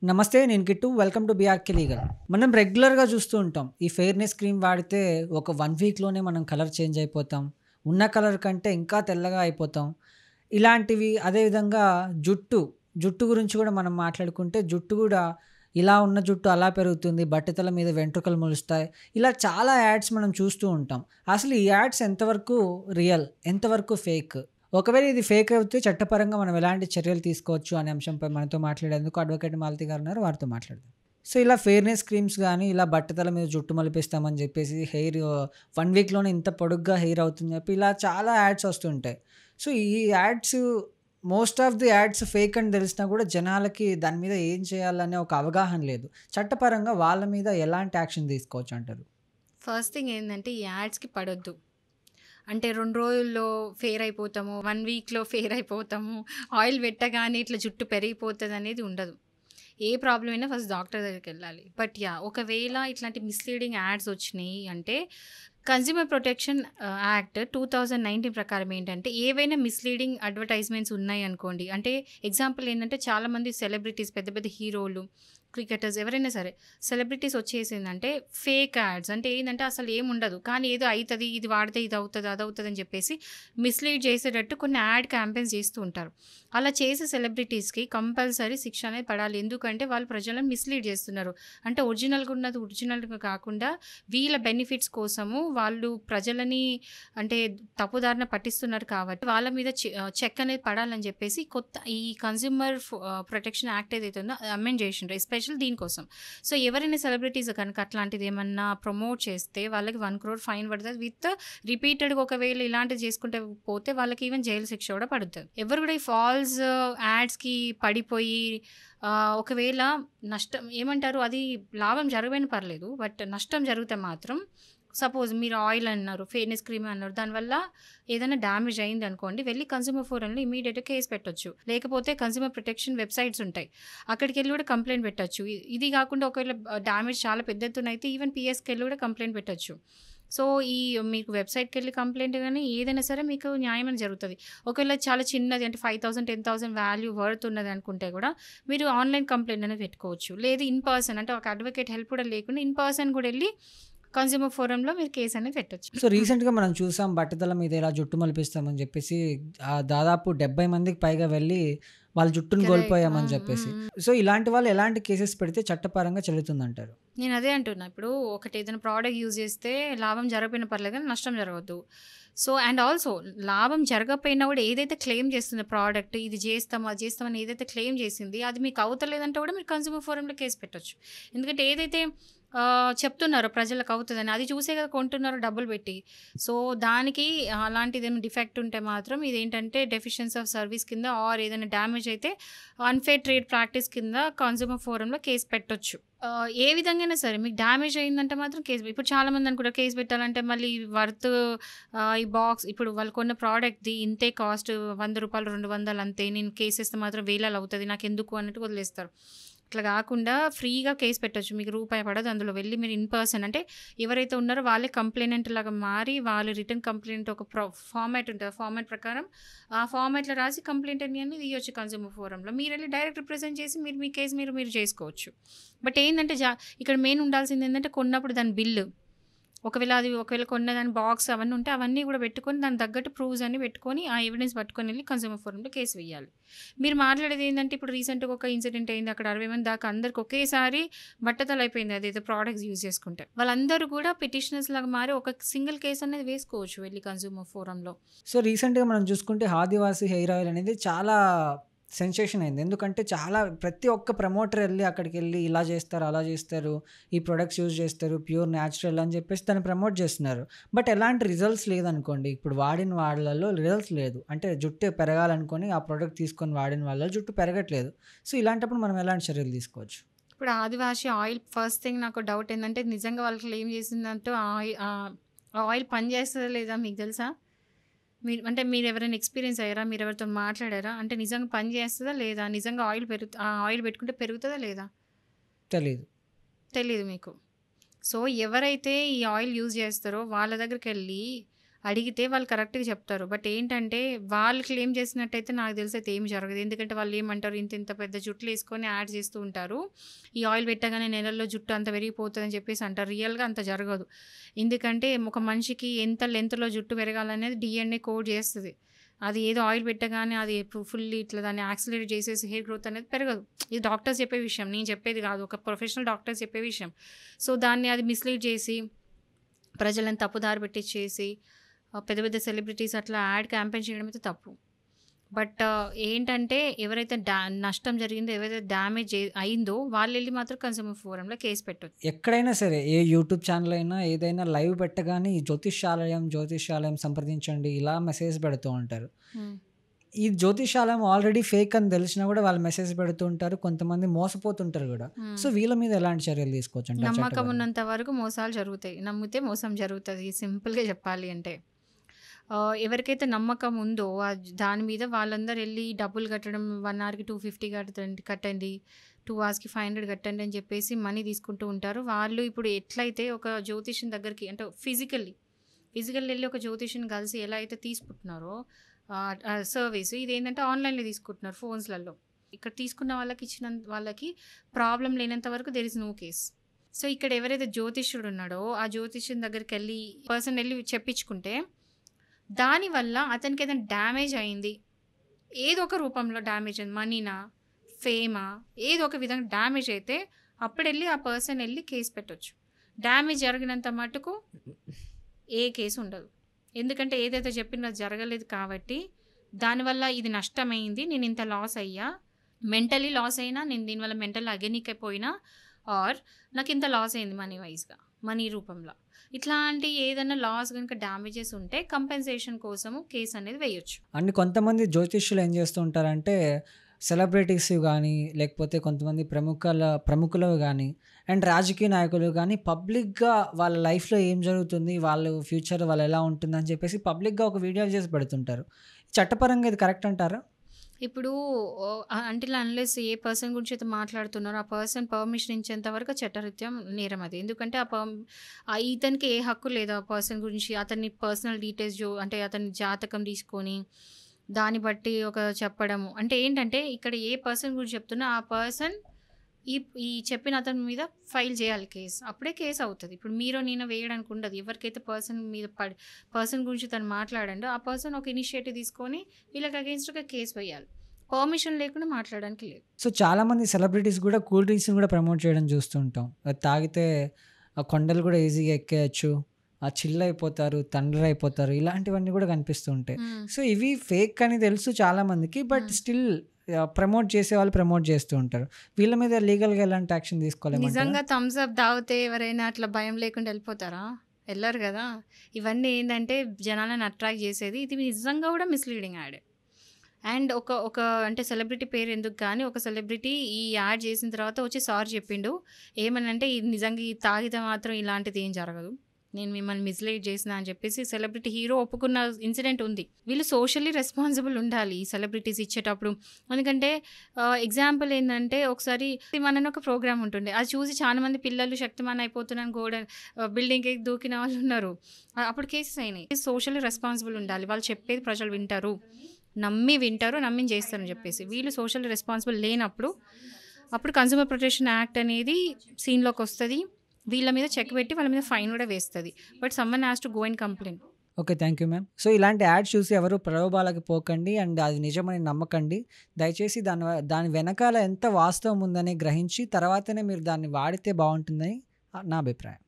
నమస్తే. నేను Kittu. Welcome to BRK legal. మనం రెగ్యులర్‌గా చూస్తూ ఉంటాం. ఈ ఫెయిర్‌నెస్ క్రీమ్ వాడితే ఒక 1 వీక్‌లోనే మనం కలర్ చేంజ్ అయిపోతాం. ఉన్న కలర్ కంటే ఇంకా తెల్లగా అయిపోతాం. ఇలాంటివి అదేవిధంగా జుట్టు గురించి కూడా మనం మాట్లాడుకుంటే జుట్టు గూడా ఇలా ఉన్న జుట్టు అలా పెరుగుతుంది. బట్టతల మీద వెంట్రుకలు మొలుస్తాయి. ఇలా చాలా యాడ్స్ మనం చూస్తూ ఉంటాం. అసలు ఈ యాడ్స్ ఎంతవరకు రియల్? ఎంతవరకు ఫేక్? ఒకవేళ ఇది ఫేక్ అయితే చట్టపరంగా మనం ఎలాంటి చర్యలు తీసుకోవచ్చు అనే అంశంపై మనతో మాట్లాడేందుకు అడ్వకేట్ మాలతి గారు ఉన్నారు. వారితో మాట్లాడదాం. సో, ఇలా ఫెయిర్‌నెస్ క్రీమ్స్ గాని, ఇలా బట్టతల మీద జుట్టు మలిపిస్తామని చెప్పేసి హెయిర్ 1 వీక్‌లోనే ఇంత పొడుగ్గా హెయిర్ అవుతుందని చెప్పి ఇలా చాలా యాడ్స్ వస్తుంటాయి. సో, ఈ ads most of the ads fake అని తెలిసినా కూడా జనాలకి దాని మీద ఏం చేయాలనే ఒక అవగాహన లేదు. చట్టపరంగా వాళ్ళ మీద ఎలాంటి యాక్షన్ తీసుకోవచ్చు అంటారు? ఫస్ట్ థింగ్ ఏందంటే ఈ యాడ్స్‌కి పడొద్దు. అంటే 2 రోజుల్లో ఫెయిర్ అయిపోతాము, 1 వీక్‌లో ఫెయిర్ అయిపోతాము, ఆయిల్ పెట్టగానే ఇట్లా జుట్టు పెరిగిపోతదనేది ఉండదు. ఏ ప్రాబ్లమ్ అయినా ఫస్ట్ డాక్టర్ దగ్గరికెళ్ళాలి. బట్ ఒకవేళ ఇట్లాంటి మిస్‌లీడింగ్ యాడ్స్ వచ్చినియి అంటే కన్స్యూమర్ ప్రొటెక్షన్ యాక్ట్ 2019 ప్రకారం ఏంటంటే ఏవైనా మిస్‌లీడింగ్ అడ్వర్టైజ్‌మెంట్స్ ఉన్నాయనుకోండి. అంటే ఎగ్జాంపుల్ ఏందంటే చాలామంది సెలబ్రిటీస్ పెద్ద పెద్ద హీరోలు, క్రికెటర్స్ ఎవరైనా సరే సెలబ్రిటీస్ వచ్చేసిందంటే ఫేక్ యాడ్స్ అంటే ఏందంటే అసలు ఏముండదు. కానీ ఏదో అయితది, ఇది వాడితే ఇది అవుతది, అదవుతది అని చెప్పేసి మిస్‌లీడ్ చేసేటట్టు కొన్ని యాడ్ క్యాంపెయిన్స్ చేస్తూ ఉంటారు. అలా చేసే సెలబ్రిటీస్‌కి కంపల్సరీ శిక్ష అనేది పడాలి. ఎందుకంటే వాళ్ళు ప్రజలను మిస్‌లీడ్ చేస్తున్నారు. అంటే ఒరిజినల్‌గా ఉన్నది ఒరిజినల్‌గా కాకుండా వీళ్ళ బెనిఫిట్స్ కోసము వాళ్ళు ప్రజలని అంటే తప్పుదారిన పట్టిస్తున్నారు కాబట్టి వాళ్ళ మీద చెక్ అనేది పడాలని చెప్పేసి కొత్త ఈ కన్స్యూమర్ ప్రొటెక్షన్ యాక్ట్ ఏదైతే ఉందో అది అమెండ్ చేసిండ్రు ఎస్పెషల్ దీనికోసం. సో ఎవరైనా సెలబ్రిటీస్ కనుక అట్లాంటిది ఏమన్నా ప్రమోట్ చేస్తే వాళ్ళకి 1 crore ఫైన్ పడుతుంది. విత్ రిపీటెడ్గా ఒకవేళ ఇలాంటివి చేసుకుంటే పోతే వాళ్ళకి ఈవెన్ జైలు శిక్ష కూడా పడుతుంది. ఎవరు కూడా ఈ ఫాల్స్ యాడ్స్కి పడిపోయి ఒకవేళ నష్టం ఏమంటారు అది లాభం జరగని పర్లేదు. బట్ నష్టం జరిగితే మాత్రం సపోజ్ మీరు ఆయిల్ అన్నారు, ఫెయిర్‌నెస్ క్రీమ్ అన్నారు. దానివల్ల ఏదైనా డ్యామేజ్ అయింది అనుకోండి, వెళ్ళి కన్స్యూమర్ ఫోరంలో ఇమ్మీడియేట్‌గా కేస్ పెట్టొచ్చు. లేకపోతే కన్స్యూమర్ ప్రొటెక్షన్ వెబ్‌సైట్స్ ఉంటాయి. అక్కడికెళ్ళి కూడా కంప్లెయింట్ పెట్టొచ్చు. ఇది కాకుండా ఒకవేళ డ్యామేజ్ చాలా పెద్ద ఎత్తున అయితే ఈవెన్ పీఎస్‌కెళ్ళి కూడా కంప్లెయింట్ పెట్టొచ్చు. సో, మీకు వెబ్‌సైట్‌కెళ్ళి కంప్లెయింట్ గాని ఏదైనా సరే మీకు న్యాయం అనేది జరుగుతది. ఒకవేళ చాలా చిన్నది అంటే 5,000, 10,000 వాల్యూ వర్త్ ఉన్నది అనుకుంటే కూడా మీరు ఆన్‌లైన్ కంప్లెయింట్ అనేది పెట్టుకోవచ్చు. లేదు ఇన్ పర్సన్ అంటే ఒక అడ్వకేట్ హెల్ప్ కూడా లేకుండా ఇన్ పర్సన్ కూడా ఎళ్లి కన్స్యూమర్ ఫోరంలో మీరు కేస్ అనేది పెట్టొచ్చు. సో, రీసెంట్‌గా మనం చూసాం బట్టతల మీద ఇలా జుట్టు మలిపిస్తామని చెప్పేసి దాదాపు 70 మందికి పైగా వెళ్లి వాళ్ళ జుట్టును కరెక్ట్. కోల్పోయామని చెప్పేసి. సో, ఇలాంటి వాళ్ళు ఎలాంటి కేసెస్ పెడితే చట్టపరంగా చెల్లుతుందంటారు? నేను అదే అంటున్నా. ఇప్పుడు ఒకటి ఏదైనా ప్రోడక్ట్ యూజ్ చేస్తే లాభం జరగకపోయినా పర్లేదు కానీ నష్టం జరగొద్దు. సో, అండ్ ఆల్సో లాభం జరగకపోయినా కూడా ఏదైతే క్లెయిమ్ చేస్తుందో ప్రోడక్ట్ ఇది చేస్తాం, అది చేస్తామని ఏదైతే క్లెయిమ్ చేసింది అది మీకు అవుతలేదంటే కూడా మీరు కన్స్యూమర్ ఫోరంలో కేస్ పెట్టొచ్చు. ఎందుకంటే ఏదైతే చెప్తున్నారో ప్రజలకు అవుతదని అది చూసే కదా కొంటున్నారో డబ్బులు పెట్టి. సో, దానికి అలాంటిదేమైనా డిఫెక్ట్ ఉంటే మాత్రం ఇదేంటంటే డెఫిషియన్సీ ఆఫ్ సర్వీస్ కింద ఆర్ ఏదైనా డ్యామేజ్ అయితే అన్‌ఫెయిర్ ట్రేడ్ ప్రాక్టీస్ కింద కన్స్యూమర్ ఫోరంలో కేస్ పెట్టొచ్చు. ఏ విధంగా అయినా సరే మీకు డ్యామేజ్ అయిందంటే మాత్రం కేస్ ఇప్పుడు చాలామంది అనుకుంటారు కేస్ పెట్టాలంటే మళ్ళీ వర్త్ ఈ బాక్స్ ఇప్పుడు వాళ్ళు కొన్న ప్రోడక్ట్‌ది ఇంతే కాస్ట్ రూ. 100, 200 అంతే. నేను కేస్ ఏస్తే మాత్రం వేలలో అవుతది. నాకెందుకు అన్నట్టు వదిలేస్తారు. అట్లా కాకుండా ఫ్రీగా కేస్ పెట్టొచ్చు. మీకు రూపాయి పడదు. అందులో వెళ్లి మీరు ఇన్ పర్సన్ అంటే ఎవరైతే ఉన్నారో వాళ్ళే కంప్లెయినెంట్ లాగా మారి వాళ్ళు రిటర్న్ కంప్లెయింట్ ఒక ఫార్మాట్ ఉంటుంది. ఆ ఫార్మాట్ ప్రకారం ఆ ఫార్మాట్‌లో రాసి కంప్లెయింట్ అనేది ఇయ్యొచ్చు కన్స్యూమర్ ఫోరంలో. మీరెళ్లి డైరెక్ట్ రిప్రజెంట్ చేసి మీరు మీ కేస్ మీరు చేసుకోవచ్చు. బట్ ఏందంటే ఇక్కడ మెయిన్ ఉండాల్సింది ఏందంటే కొన్నప్పుడు దాని బిల్లు. ఒకవేళ కొన్న దాని బాక్స్ అవన్నీ ఉంటే అవన్నీ కూడా పెట్టుకొని దానికి తగ్గట్టు ప్రూఫ్స్ అన్నీ పెట్టుకొని ఆ ఎవిడెన్స్ పట్టుకొని వెళ్ళి కన్స్యూమర్ ఫోరంలో కేసు వేయాలి. మీరు మాట్లాడేది ఏందంటే ఇప్పుడు రీసెంట్‌గా ఒక ఇన్సిడెంట్ అయింది. అక్కడ 60 మంది దాకా అందరికి ఒకేసారి బట్టతలైపోయింది అదేదో ప్రొడక్ట్స్ యూజ్ చేసుకుంటే. వాళ్ళందరూ కూడా పిటిషనర్స్ లాగా మారి ఒక సింగిల్ కేస్ అనేది వేసుకోవచ్చు వెళ్లి కన్స్యూమర్ ఫోరంలో. సో, రీసెంట్‌గా మనం చూసుకుంటే 'ఆదివాసి హెయిర్ ఆయిల్' అనేది చాలా సెన్సేషన్ అయింది. ఎందుకంటే ప్రతి ఒక్క ప్రమోటర్ ఎళ్లి అక్కడికెళ్లి ఇలా చేస్తారు, అలా చేస్తారు, ఈ ప్రొడక్ట్స్ యూజ్ చేస్తారు, ప్యూర్ న్యాచురల్ అని చెప్పేసి దాన్ని ప్రమోట్ చేస్తున్నారు. బట్ ఎలాంటి రిజల్ట్స్ లేదనుకోండి. ఇప్పుడు వాడిన వాళ్ళలో రిజల్ట్స్ లేదు. అంటే జుట్టు పెరగాలనుకోని ఆ ప్రొడక్ట్ తీసుకొని వాడిన వాళ్ళలో జుట్టు పెరగట్లేదు. సో, ఇలాంటప్పుడు మనం ఎలాంటి చర్యలు తీసుకోవచ్చు? ఇప్పుడు ఆదివాసి ఆయిల్ ఫస్ట్ థింగ్ నాకు డౌట్ ఏందంటే నిజంగా వాళ్ళు క్లెయిమ్ చేసిందంటూ ఆ ఆయిల్ పని చేస్తదా లేదా మీకు తెలుసా? మీరెవరైనా ఎక్స్‌పీరియన్స్ అయ్యారా? మీరెవరితోని మాట్లాడారా? అంటే నిజంగా పని చేస్తదా లేదా? నిజంగా ఆ ఆయిల్ పెట్టుకుంటే పెరుగుతదా లేదా? తెలీదు. తెలీదు మీకు. సో, ఎవరైతే ఈ ఆయిల్ యూజ్ చేస్తారో వాళ్ళ దగ్గరికెళ్ళి అడిగితే వాళ్ళు కరెక్ట్‌గా చెప్తారు. బట్ ఏంటంటే వాళ్ళు క్లెయిమ్ చేసినట్టయితే నాకు తెలిసైతే ఏమి జరగదు. ఎందుకంటే వాళ్ళు ఏమంటారు ఇంత ఇంత పెద్ద జుట్లేసుకొని యాడ్ చేస్తూ ఉంటారు. ఈ ఆయిల్ పెట్టగానే నెలల్లో జుట్టు అంత పెరిగిపోతదని చెప్పేసి అంటారు. రియల్‌గా అంత జరగదు. ఎందుకంటే ఒక మనిషికి ఎంత లెంగ్త్‌లో జుట్టు పెరగాలనేది డీఎన్ఏ కోడ్ చేస్తది. అది ఏదో ఆయిల్ పెట్టగానే అది ఫుల్లీ ఇట్లా దాన్ని యాక్సిలరేట్ చేసేసి హెయిర్ గ్రోత్ అనేది పెరగదు. ఇది డాక్టర్స్ చెప్పే విషయం. నేను చెప్పేది కాదు. ఒక ప్రొఫెషనల్ డాక్టర్స్ చెప్పే విషయం. సో, దాన్ని అది మిస్‌లీడ్ చేసి ప్రజలను తప్పుదారి పట్టించేసి పెద్ద పెద్ద సెలబ్రిటీస్ అట్లా యాడ్ క్యాంపెయిన్ చేయడం అయితే తప్పు. బట్ ఏంటంటే ఎవరైతే నష్టం జరిగిందో, ఎవరైతే డ్యామేజ్ అయిందో వాళ్ళెళ్ళి మాత్రం కన్స్యూమర్ ఫోరంలో కేస్ పెట్టొచ్చు. ఎక్కడైనా సరే ఏ యూట్యూబ్ ఛానల్ అయినా ఏదైనా లైవ్ పెట్టగానే ఈ జ్యోతిష్యాలయం సంప్రదించండి ఇలా మెసేజ్ పెడుతూ ఉంటారు. హ్మ్. ఈ జ్యోతిష్యాలయం ఆల్రెడీ ఫేక్ అని తెలిసినా కూడా వాళ్ళు మెసేజ్ పెడుతూ ఉంటారు. కొంతమంది మోసపోతుంటారు కూడా. సో, హ్మ్. వీళ్ళ మీద ఎలాంటి చర్యలు తీసుకోవచ్చు అంటారు నమ్మకం చట్టపరంగా? ఉన్నంత వరకు మోసాలు జరుగుతాయి. నమ్మితే మోసం జరుగుతది. సింపుల్‌గా చెప్పాలి అంటే. ఎవరికైతే నమ్మకం ఉందో దాని మీద వాళ్ళందరూ ఎళ్లి డబ్బులు కట్టడం 1 అవర్‌కి 250 కట్టండి. 2 అవర్స్‌కి 500 కట్టండి అని చెప్పేసి మనీ తీసుకుంటూ ఉంటారు. వాళ్ళు ఇప్పుడు ఎట్లయితే ఒక జ్యోతిష్యుని దగ్గరికి అంటే ఫిజికల్లీ ఎళ్లి ఒక జ్యోతిష్యుని కలిసి ఎలా అయితే తీసుకుంటున్నారో సర్వీస్ ఇదేంటంటే ఆన్‌లైన్‌లో తీసుకుంటున్నారు ఫోన్స్‌లలో. ఇక్కడ తీసుకున్న వాళ్ళకి వాళ్ళకి ప్రాబ్లమ్ లేనంత వరకు there is no case. So, ఇక్కడ ఎవరైతే జ్యోతిష్యుడు ఉన్నాడో ఆ జ్యోతిష్యుని దగ్గరికెళ్ళి పర్సన్ ఎళ్లి చెప్పించుకుంటే దానివల్ల అతనికి ఏదైనా డ్యామేజ్ అయింది. ఏదో ఒక రూపంలో డ్యామేజ్ అయింది. మనీనా, ఫేమా ఏదో ఒక విధంగా డ్యామేజ్ అయితే అప్పుడెళ్ళి ఆ పర్సన్ ఎళ్లి కేస్ పెట్టొచ్చు. డ్యామేజ్ జరిగినంత మటుకు ఏ కేసు ఉండదు. ఎందుకంటే ఏదైతే చెప్పినో అది జరగలేదు కాబట్టి దానివల్ల ఇది నష్టమైంది. నేను ఇంత లాస్ అయ్యా. మెంటల్లీ లాస్ అయినా నేను దీనివల్ల మెంటల్ అగెనిక్ అయిపోయినా ఆర్ నాకు ఇంత లాస్ అయింది మనీ రూపంలో. ఇట్లాంటి ఏదైనా లాస్ గనుక డ్యామేజెస్ ఉంటే కంపెన్సేషన్ కోసము కేస్ అనేది వేయొచ్చు. అండ్ కొంతమంది జ్యోతిష్యులు ఏం చేస్తూ ఉంటారంటే సెలబ్రిటీస్ కానీ లేకపోతే కొంతమంది ప్రముఖులు కానీ అండ్ రాజకీయ నాయకులు కానీ పబ్లిక్గా వాళ్ళ లైఫ్లో ఏం జరుగుతుంది, వాళ్ళ ఫ్యూచర్ వాళ్ళు ఎలా ఉంటుందని చెప్పేసి పబ్లిక్గా ఒక వీడియోలు చేసి పెడుతుంటారు. చట్టపరంగా ఇది కరెక్ట్ అంటారా? ఇప్పుడు అంటిల్ అన్లెస్ ఏ పర్సన్ గురించి అయితే మాట్లాడుతున్నారో ఆ పర్సన్ పర్మిషన్ ఇచ్చేంత వరకు చట్టరీత్యా నేరం అది. ఎందుకంటే ఇతనికి ఏ హక్కు లేదు ఆ పర్సన్ గురించి అతని పర్సనల్ డీటెయిల్స్ అంటే అతని జాతకం తీసుకొని దాన్ని బట్టి ఒక చెప్పడము. అంటే ఏంటంటే ఇక్కడ ఏ పర్సన్ గురించి చెప్తున్నా ఆ పర్సన్ ఈ చెప్పిన అతని మీద ఫైల్ చేయాలి కేస్. అప్పుడే కేస్ అవుతుంది. ఇప్పుడు మీరో నేనో వేయడానికి ఉండదు. ఎవరికైతే పర్సన్ గురించి తను మాట్లాడండో ఆ పర్సన్ ఒక ఇనిషియేటివ్ తీసుకొని వీళ్ళకి అగెన్స్ట్గా కేసు వేయాలి. పర్మిషన్ లేకుండా మాట్లాడడానికి లేదు. సో, చాలామంది సెలబ్రిటీస్ కూడా కూల్ డ్రింక్స్ని కూడా ప్రమోట్ చేయడం చూస్తుంటాం. అది తాగితే ఆ కొండలు కూడా ఈజీగా ఎక్కేయచ్చు, చిల్ అయిపోతారు, తండ్రి అయిపోతారు, ఇలాంటివన్నీ కూడా కనిపిస్తూ ఉంటాయి. సో, ఇవి ఫేక్ అని తెలుసు చాలామందికి. బట్ స్టిల్ ప్రమోట్ చేస్తూ ఉంటారు. వీళ్ళ మీద లీగల్గా ఎలాంటి యాక్షన్ తీసుకోవాలి? నిజంగా థమ్స్ అప్ తాగితే ఎవరైనా అట్లా భయం లేకుండా వెళ్ళిపోతారా? వెళ్ళరు కదా. ఇవన్నీ ఏంటంటే జనాలను అట్రాక్ట్ చేసేది. ఇది నిజంగా కూడా మిస్లీడింగ్ యాడ్. అండ్ ఒక అంటే సెలబ్రిటీ పేరు ఎందుకు కానీ ఒక సెలబ్రిటీ ఈ యాడ్ చేసిన తర్వాత వచ్చి సారీ చెప్పిండు. ఏమనంటే ఇది నిజంగా ఈ తాగితే మాత్రం ఇలాంటిది ఏం జరగదు, నేను మిమ్మల్ని మిస్లీడ్ చేసిన అని చెప్పేసి సెలబ్రిటీ హీరో ఒప్పుకున్న ఇన్సిడెంట్ ఉంది. వీళ్ళు సోషల్లీ రెస్పాన్సిబుల్ ఉండాలి ఈ సెలబ్రిటీస్ ఇచ్చేటప్పుడు. ఎందుకంటే ఎగ్జాంపుల్ ఏంటంటే ఒకసారి శక్తిమాన్ ఒక ప్రోగ్రామ్ ఉంటుండే. అది చూసి చాలా మంది పిల్లలు శక్తిమాన్ అయిపోతున్నాను బిల్డింగ్కి దూకిన వాళ్ళు ఉన్నారు. అప్పుడు కేసెస్ అయినాయి. సోషల్లీ రెస్పాన్సిబుల్ ఉండాలి. వాళ్ళు చెప్పేది ప్రజలు వింటారు, నమ్మి చేస్తారని చెప్పేసి. వీళ్ళు సోషల్లీ రెస్పాన్సిబుల్ లేనప్పుడు అప్పుడు కన్స్యూమర్ ప్రొటెక్షన్ యాక్ట్ అనేది సీన్లోకి వస్తుంది. వీళ్ళ మీద చెక్ పెట్టి వాళ్ళ మీద ఫైన్ కూడా వేస్తుంది. But someone has to go and complaint. Okay, thank you ma'am. So, ఇలాంటి యాడ్స్ చూసి ఎవరు ప్రలోభాలకు పోకండి అండ్ అది నిజమని నమ్మకండి. దయచేసి దాని వెనకాల ఎంత వాస్తవం ఉందని గ్రహించి తర్వాతనే మీరు దాన్ని వాడితే బాగుంటుందని నా అభిప్రాయం.